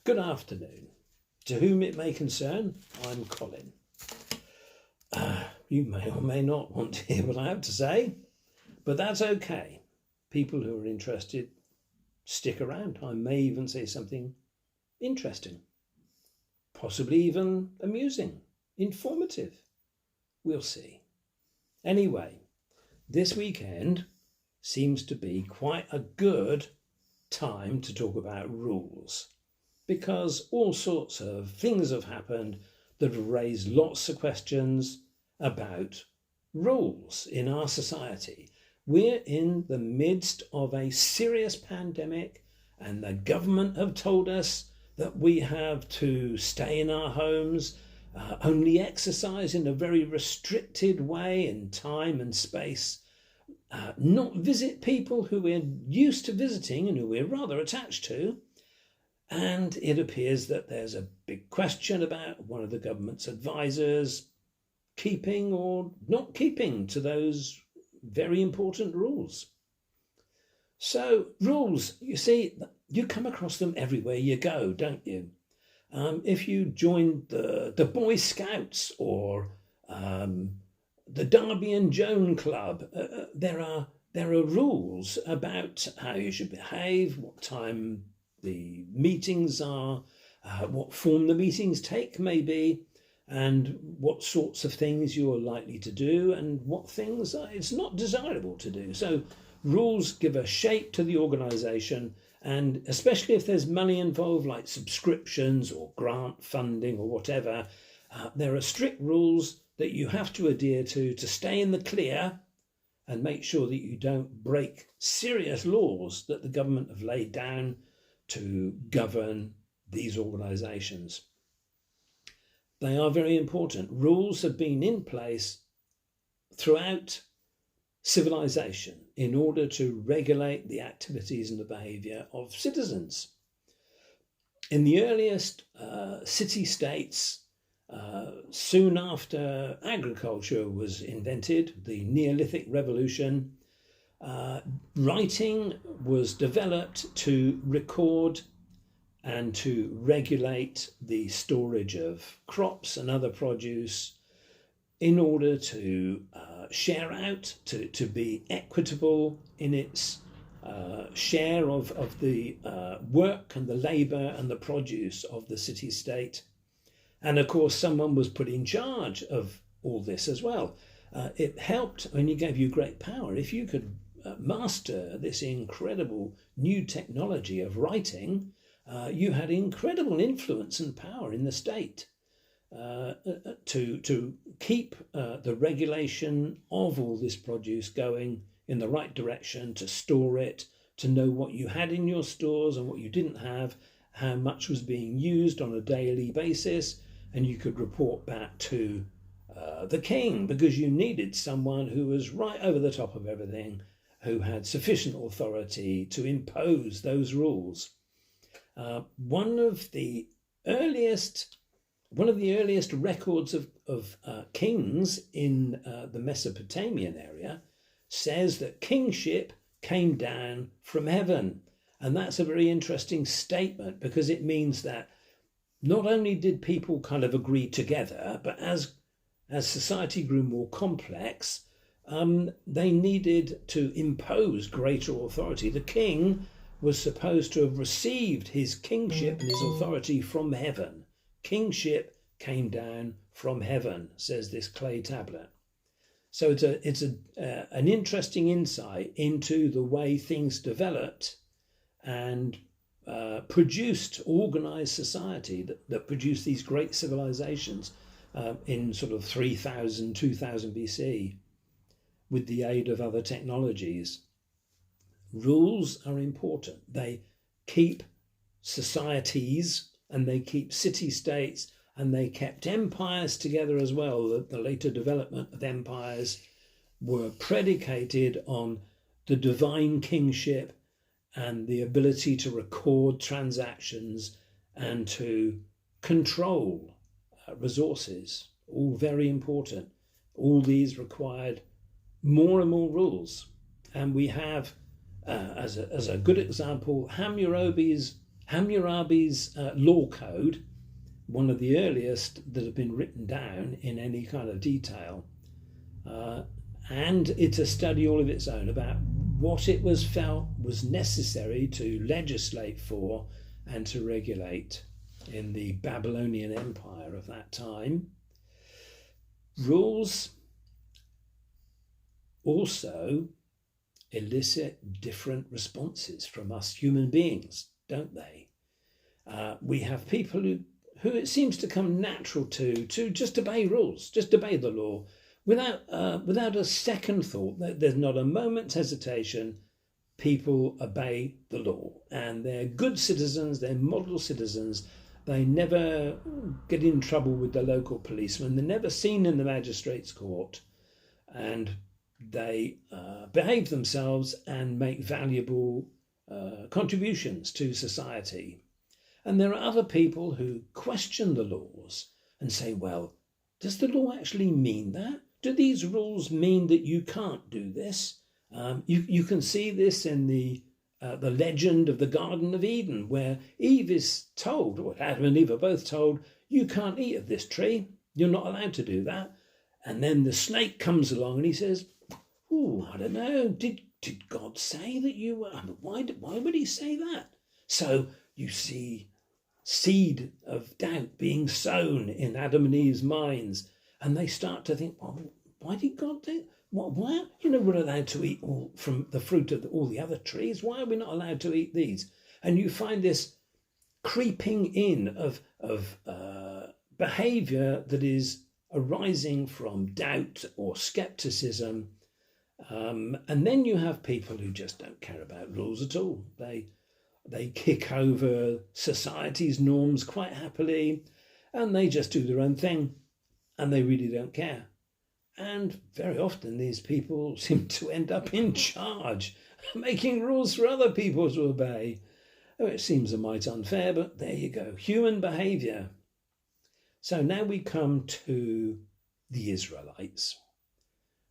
Good afternoon. To whom it may concern, I'm Colin. You may or may not want to hear what I have to say, but that's okay. People who are interested, stick around. I may even say something interesting, possibly even amusing, informative. We'll see. Anyway, this weekend seems to be quite a good time to talk about rules, because all sorts of things have happened that have raised lots of questions about rules in our society. We're in the midst of a serious pandemic, and the government have told us that we have to stay in our homes, only exercise in a very restricted way in time and space, not visit people who we're used to visiting and who we're rather attached to. And it appears that there's a big question about one of the government's advisors keeping or not keeping to those very important rules. So rules, you see, you come across them everywhere you go, don't you? If you join the Boy Scouts or the Darby and Joan Club, there are rules about how you should behave, what time the meetings are, what form the meetings take maybe, and what sorts of things you are likely to do and what things it's not desirable to do. So rules give a shape to the organisation, and especially if there's money involved like subscriptions or grant funding or whatever, there are strict rules that you have to adhere to stay in the clear and make sure that you don't break serious laws that the government have laid down to govern these organisations. They are very important. Rules have been in place throughout civilization in order to regulate the activities and the behaviour of citizens. In the earliest city-states, soon after agriculture was invented, the Neolithic Revolution, writing was developed to record and to regulate the storage of crops and other produce in order to share out, to be equitable in its share of the work and the labour and the produce of the city-state. And of course, someone was put in charge of all this as well. It helped when it gave you great power. If you could master this incredible new technology of writing, you had incredible influence and power in the state to keep the regulation of all this produce going in the right direction, to store it, to know what you had in your stores and what you didn't have, how much was being used on a daily basis, and you could report back to the king, because you needed someone who was right over the top of everything, who had sufficient authority to impose those rules. One of the earliest records of kings in the Mesopotamian area says that kingship came down from heaven. And that's a very interesting statement, because it means that not only did people kind of agree together, but as society grew more complex, they needed to impose greater authority. The king was supposed to have received his kingship and his authority from heaven. Kingship came down from heaven, says this clay tablet. So it's an interesting insight into the way things developed and produced organised society that produced these great civilizations in sort of 3000, 2000 BC with the aid of other technologies. Rules are important. They keep societies and they keep city-states, and they kept empires together as well. The later development of empires were predicated on the divine kingship and the ability to record transactions and to control resources, all very important. All these required more and more rules. And we have, as a good example, Hammurabi's Hammurabi's law code, one of the earliest that have been written down in any kind of detail, and it's a study all of its own about what it was felt was necessary to legislate for and to regulate in the Babylonian Empire of that time. Rules also elicit different responses from us human beings, don't they? We have people who it seems to come natural to just obey rules, just obey the law, without a second thought. There's not a moment's hesitation. People obey the law, and they're good citizens, they're model citizens. They never get in trouble with the local policeman. They're never seen in the magistrate's court, and they behave themselves and make valuable contributions to society. And there are other people who question the laws and say, well, does the law actually mean that? Do these rules mean that you can't do this? You can see this in the legend of the Garden of Eden, where Eve is told, or Adam and Eve are both told, you can't eat of this tree. You're not allowed to do that. And then the snake comes along and he says, oh, I don't know, did God say that you were? Why would he say that? So you see seed of doubt being sown in Adam and Eve's minds, and they start to think, well, why did God do? Why? We're allowed to eat all from the fruit of all the other trees. Why are we not allowed to eat these? And you find this creeping in of behaviour that is arising from doubt or scepticism. And then you have people who just don't care about rules at all. They kick over society's norms quite happily, and they just do their own thing, and they really don't care. And very often these people seem to end up in charge, making rules for other people to obey. Oh, it seems a mite unfair, but there you go. Human behaviour. So now we come to the Israelites.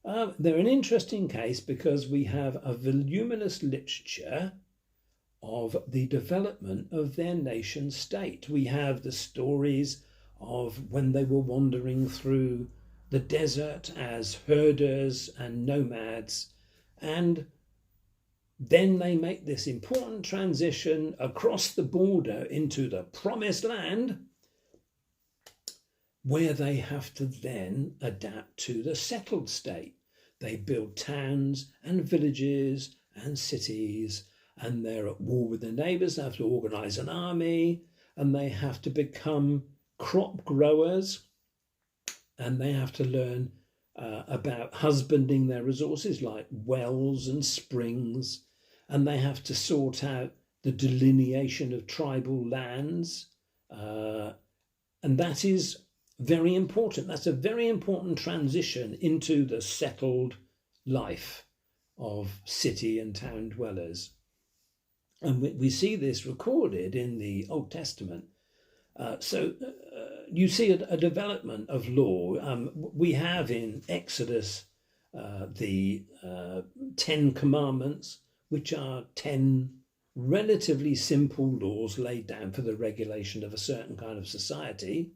They're an interesting case because we have a voluminous literature of the development of their nation state. We have the stories of when they were wandering through the desert as herders and nomads, and then they make this important transition across the border into the promised land, where they have to then adapt to the settled state. They build towns and villages and cities, and they're at war with their neighbours. They have to organise an army, and they have to become crop growers, and they have to learn about husbanding their resources like wells and springs, and they have to sort out the delineation of tribal lands, and that is very important. That's a very important transition into the settled life of city and town dwellers. And we see this recorded in the Old Testament. You see a development of law. We have in Exodus the 10 Commandments, which are 10 relatively simple laws laid down for the regulation of a certain kind of society.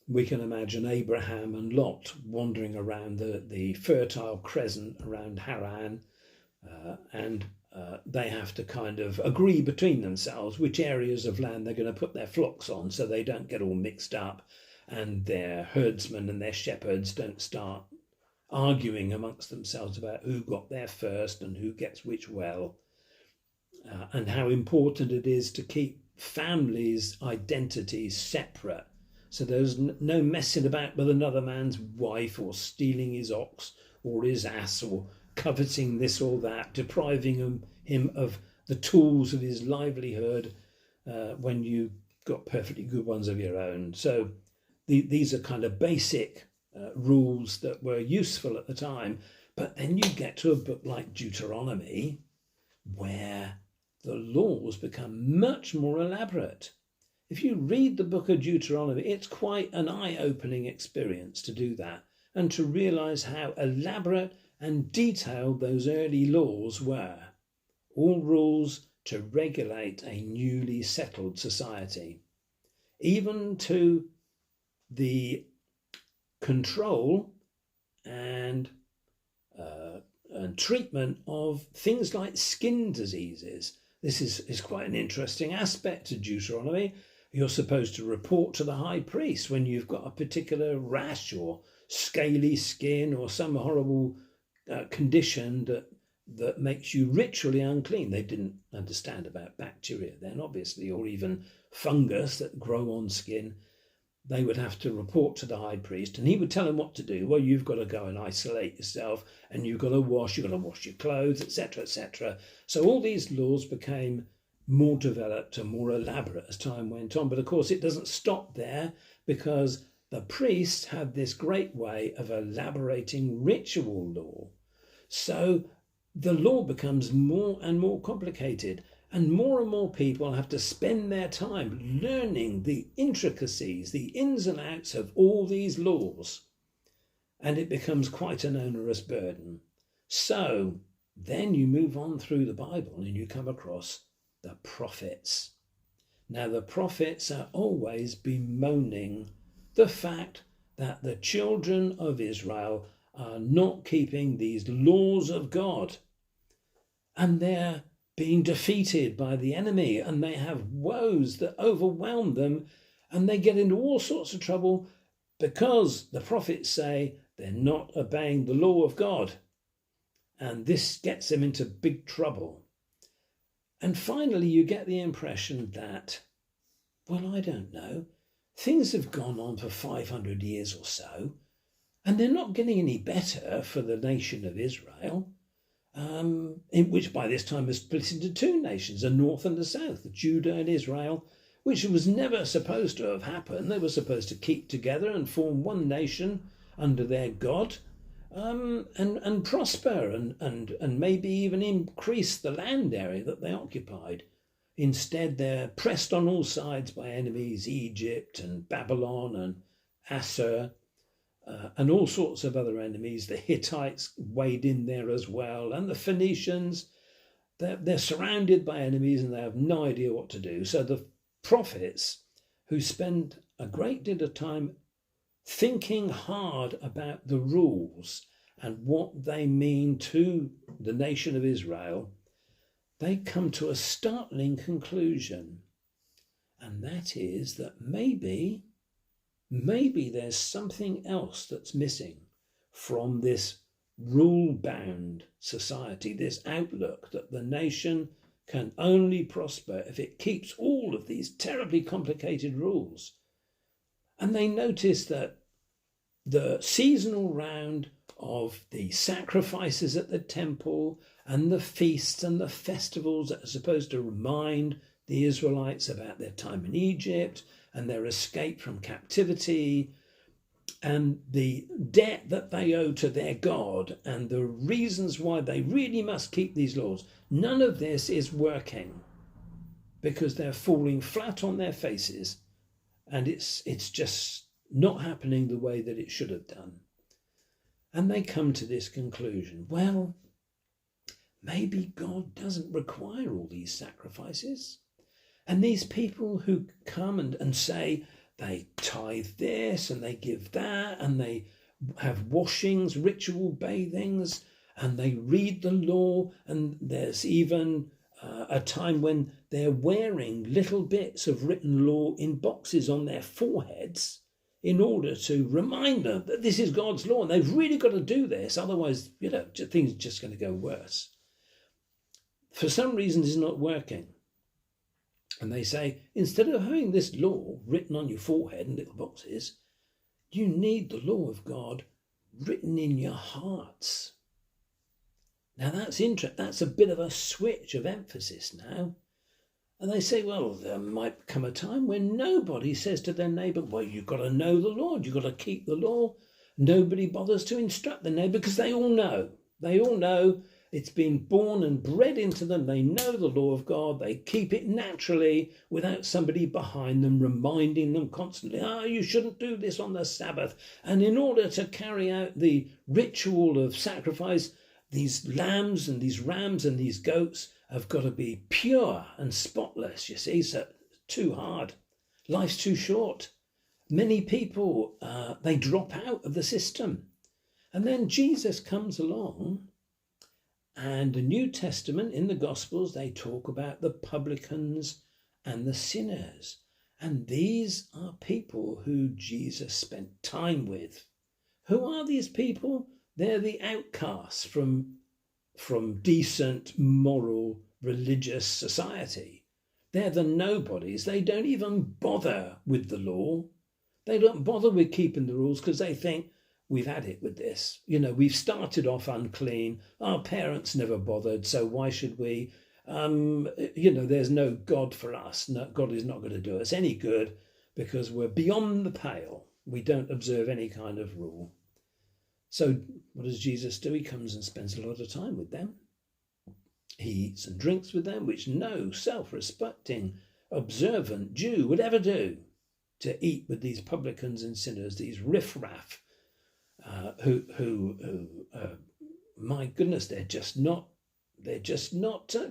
We can imagine Abraham and Lot wandering around the fertile crescent around Haran, and they have to kind of agree between themselves which areas of land they're going to put their flocks on so they don't get all mixed up and their herdsmen and their shepherds don't start arguing amongst themselves about who got there first and who gets which well, and how important it is to keep families' identities separate. So there's no messing about with another man's wife or stealing his ox or his ass or coveting this or that, depriving him of the tools of his livelihood when you've got perfectly good ones of your own. So these are kind of basic rules that were useful at the time. But then you get to a book like Deuteronomy, where the laws become much more elaborate. If you read the book of Deuteronomy, it's quite an eye-opening experience to do that and to realise how elaborate and detailed those early laws were. All rules to regulate a newly settled society, even to the control and treatment of things like skin diseases. This is quite an interesting aspect to Deuteronomy. You're supposed to report to the high priest when you've got a particular rash or scaly skin or some horrible condition that makes you ritually unclean. They didn't understand about bacteria then, obviously, or even fungus that grow on skin. They would have to report to the high priest, and he would tell them what to do. Well, you've got to go and isolate yourself, and you've got to wash your clothes, etc., etc. So all these laws became more developed and more elaborate as time went on. But of course, it doesn't stop there, because the priests had this great way of elaborating ritual law. So the law becomes more and more complicated, and more people have to spend their time learning the intricacies, the ins and outs of all these laws. And it becomes quite an onerous burden. So then you move on through the Bible and you come across the prophets. Now, the prophets are always bemoaning the fact that the children of Israel are not keeping these laws of God. And they're being defeated by the enemy, and they have woes that overwhelm them, and they get into all sorts of trouble because the prophets say they're not obeying the law of God. And this gets them into big trouble. And finally, you get the impression that, well, I don't know, things have gone on for 500 years or so, and they're not getting any better for the nation of Israel. In which by this time was split into two nations, a north and a south, Judah and Israel, which was never supposed to have happened. They were supposed to keep together and form one nation under their God, and prosper and maybe even increase the land area that they occupied. Instead, they're pressed on all sides by enemies, Egypt and Babylon and Assur, and all sorts of other enemies. The Hittites wade in there as well, and the Phoenicians. They're surrounded by enemies and they have no idea what to do. So the prophets, who spend a great deal of time thinking hard about the rules and what they mean to the nation of Israel, they come to a startling conclusion. And that is that maybe there's something else that's missing from this rule-bound society, this outlook that the nation can only prosper if it keeps all of these terribly complicated rules. And they notice that the seasonal round of the sacrifices at the temple and the feasts and the festivals that are supposed to remind the Israelites about their time in Egypt and their escape from captivity, and the debt that they owe to their God, and the reasons why they really must keep these laws, none of this is working, because they're falling flat on their faces, and it's just not happening the way that it should have done. And they come to this conclusion: well, maybe God doesn't require all these sacrifices. And these people who come and say they tithe this and they give that and they have washings, ritual bathings, and they read the law, and there's even a time when they're wearing little bits of written law in boxes on their foreheads in order to remind them that this is God's law and they've really got to do this, otherwise, things are just going to go worse. For some reason, it's not working. And they say, instead of having this law written on your forehead in little boxes, you need the law of God written in your hearts. Now that's interesting. That's a bit of a switch of emphasis now. And they say, well, there might come a time when nobody says to their neighbour, well, you've got to know the Lord, you've got to keep the law. Nobody bothers to instruct their neighbour because they all know. They all know. It's been born and bred into them. They know the law of God. They keep it naturally without somebody behind them reminding them constantly, you shouldn't do this on the Sabbath. And in order to carry out the ritual of sacrifice, these lambs and these rams and these goats have got to be pure and spotless, you see, so too hard. Life's too short. Many people, they drop out of the system. And then Jesus comes along, and the New Testament in the Gospels, they talk about the publicans and the sinners. And these are people who Jesus spent time with. Who are these people? They're the outcasts from decent, moral, religious society. They're the nobodies. They don't even bother with the law. They don't bother with keeping the rules because they think, we've had it with this. You know, we've started off unclean. Our parents never bothered, so why should we? There's no God for us. No, God is not going to do us any good because we're beyond the pale. We don't observe any kind of rule. So what does Jesus do? He comes and spends a lot of time with them. He eats and drinks with them, which no self-respecting, observant Jew would ever do, to eat with these publicans and sinners, these riffraff, my goodness, they're just not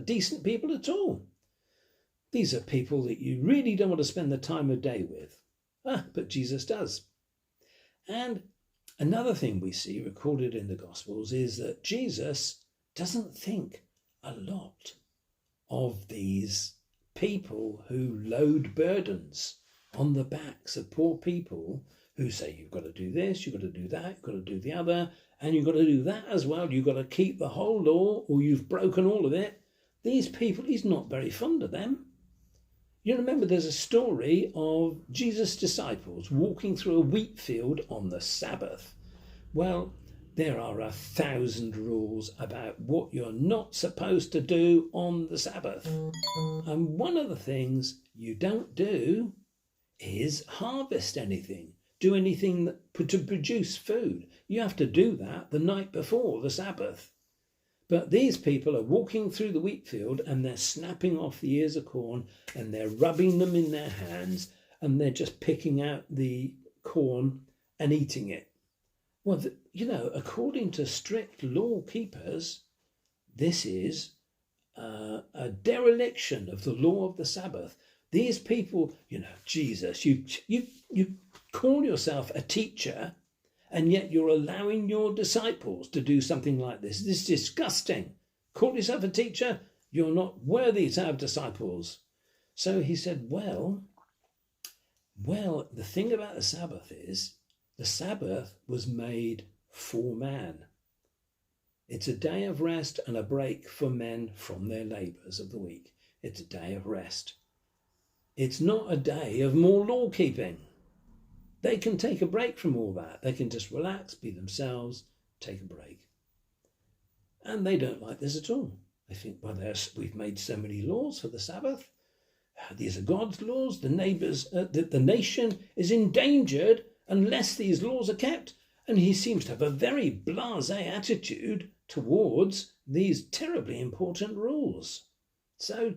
decent people at all. These are people that you really don't want to spend the time of day with. But Jesus does. And another thing we see recorded in the Gospels is that Jesus doesn't think a lot of these people who load burdens on the backs of poor people who say, you've got to do this, you've got to do that, you've got to do the other, and you've got to do that as well. You've got to keep the whole law or you've broken all of it. These people, he's not very fond of them. You remember there's a story of Jesus' disciples walking through a wheat field on the Sabbath. Well, there are 1,000 rules about what you're not supposed to do on the Sabbath. And one of the things you don't do is harvest anything, do anything to produce food. You have to do that the night before the Sabbath. But these people are walking through the wheat field and they're snapping off the ears of corn and they're rubbing them in their hands and they're just picking out the corn and eating it. Well, according to strict law keepers, this is a dereliction of the law of the Sabbath. These people, Jesus, you call yourself a teacher, and yet you're allowing your disciples to do something like this. This is disgusting. Call yourself a teacher, you're not worthy to have disciples. So he said, well, the thing about the Sabbath is, the Sabbath was made for man. It's a day of rest and a break for men from their labours of the week. It's a day of rest. It's not a day of more law keeping. They can take a break from all that. They can just relax, be themselves, take a break. And they don't like this at all. They think, well, we've made so many laws for the Sabbath. These are God's laws. The nation is endangered unless these laws are kept. And he seems to have a very blasé attitude towards these terribly important rules. So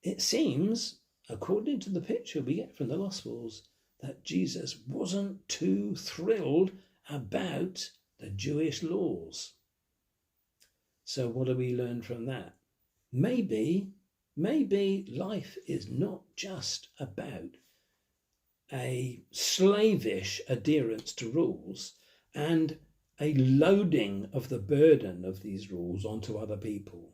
it seems, according to the picture we get from the Gospels, that Jesus wasn't too thrilled about the Jewish laws. So what do we learn from that? Maybe life is not just about a slavish adherence to rules and a loading of the burden of these rules onto other people,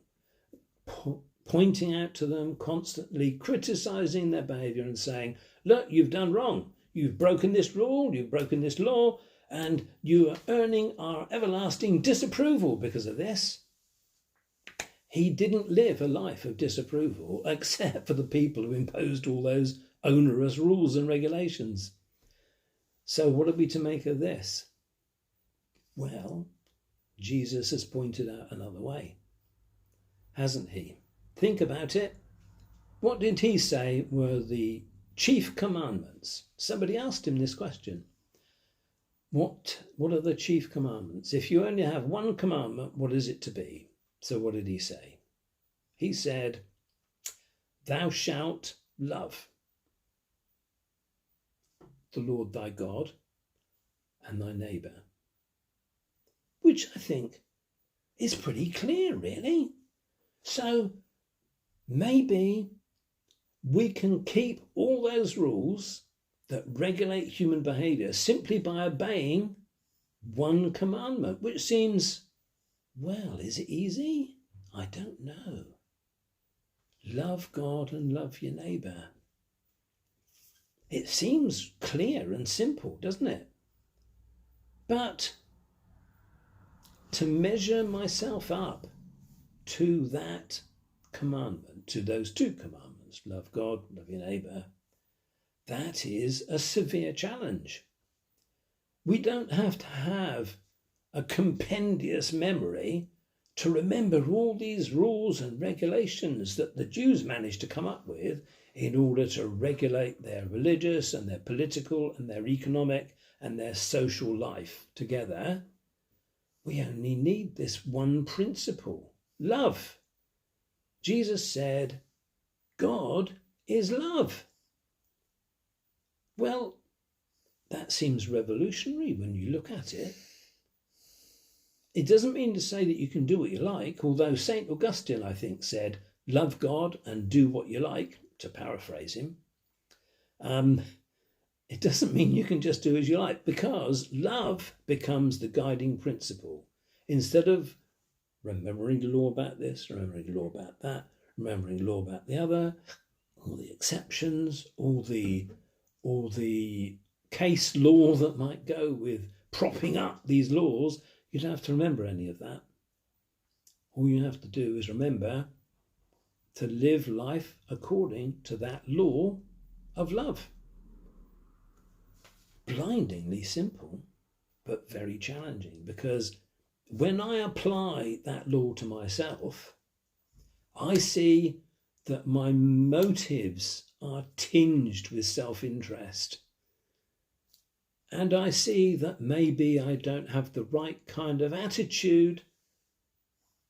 pointing out to them, constantly criticizing their behavior and saying, look, you've done wrong. You've broken this rule, you've broken this law, and you are earning our everlasting disapproval because of this. He didn't live a life of disapproval except for the people who imposed all those onerous rules and regulations. So what are we to make of this? Well, Jesus has pointed out another way, hasn't he? Think about it. What did he say were the chief commandments? Somebody asked him this question. What are the chief commandments? If you only have one commandment, what is it to be? So what did he say? He said, thou shalt love the Lord thy God and thy neighbour. Which I think is pretty clear, really. So maybe we can keep all those rules that regulate human behavior simply by obeying one commandment, which seems, well, is it easy? I don't know. Love God and love your neighbour. It seems clear and simple, doesn't it? But to measure myself up to that commandment, to those two commandments, love God, love your neighbour, that is a severe challenge. We don't have to have a compendious memory to remember all these rules and regulations that the Jews managed to come up with in order to regulate their religious and their political and their economic and their social life together. We only need this one principle, love. Jesus said, God is love. Well, that seems revolutionary when you look at it. It doesn't mean to say that you can do what you like, although St. Augustine, I think, said, love God and do what you like, to paraphrase him. It doesn't mean you can just do as you like, because love becomes the guiding principle. Instead of remembering the law about this, remembering the law about that, remembering the law about the other, all the exceptions, all the case law that might go with propping up these laws, you don't have to remember any of that. All you have to do is remember to live life according to that law of love. Blindingly simple, but very challenging, because when I apply that law to myself, I see that my motives are tinged with self-interest. And I see that maybe I don't have the right kind of attitude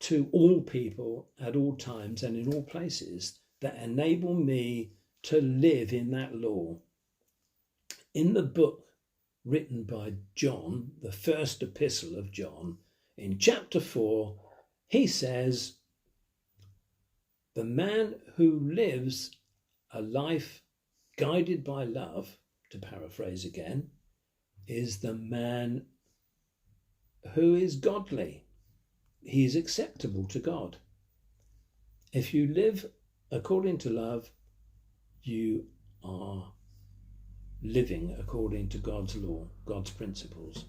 to all people at all times and in all places that enable me to live in that law. In the book written by John, the first epistle of John, in chapter 4, he says, the man who lives a life guided by love, to paraphrase again, is the man who is godly. He is acceptable to God. If you live according to love, you are living according to God's law, God's principles.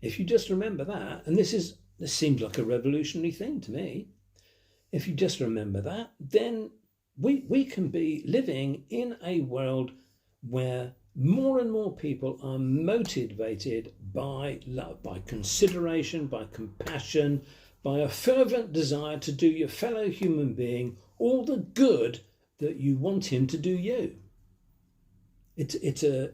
If you just remember that, and this seems like a revolutionary thing to me, if you just remember that, then we can be living in a world where more and more people are motivated by love, by consideration, by compassion, by a fervent desire to do your fellow human being all the good that you want him to do you. It's a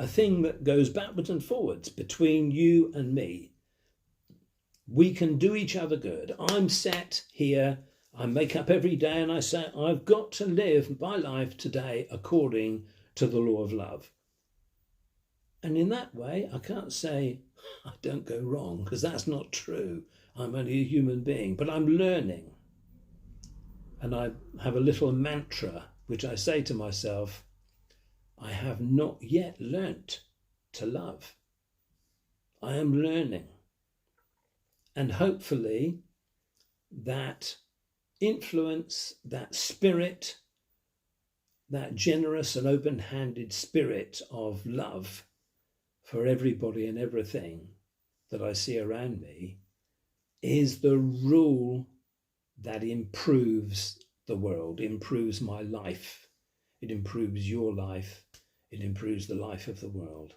thing that goes backwards and forwards between you and me. We can do each other good. I'm set here. I make up every day and I say, I've got to live my life today according to the law of love. And in that way, I can't say I don't go wrong, because that's not true. I'm only a human being, but I'm learning. And I have a little mantra, which I say to myself, I have not yet learnt to love. I am learning. And hopefully that influence, that spirit, that generous and open-handed spirit of love for everybody and everything that I see around me is the rule that improves the world, improves my life. It improves your life. It improves the life of the world.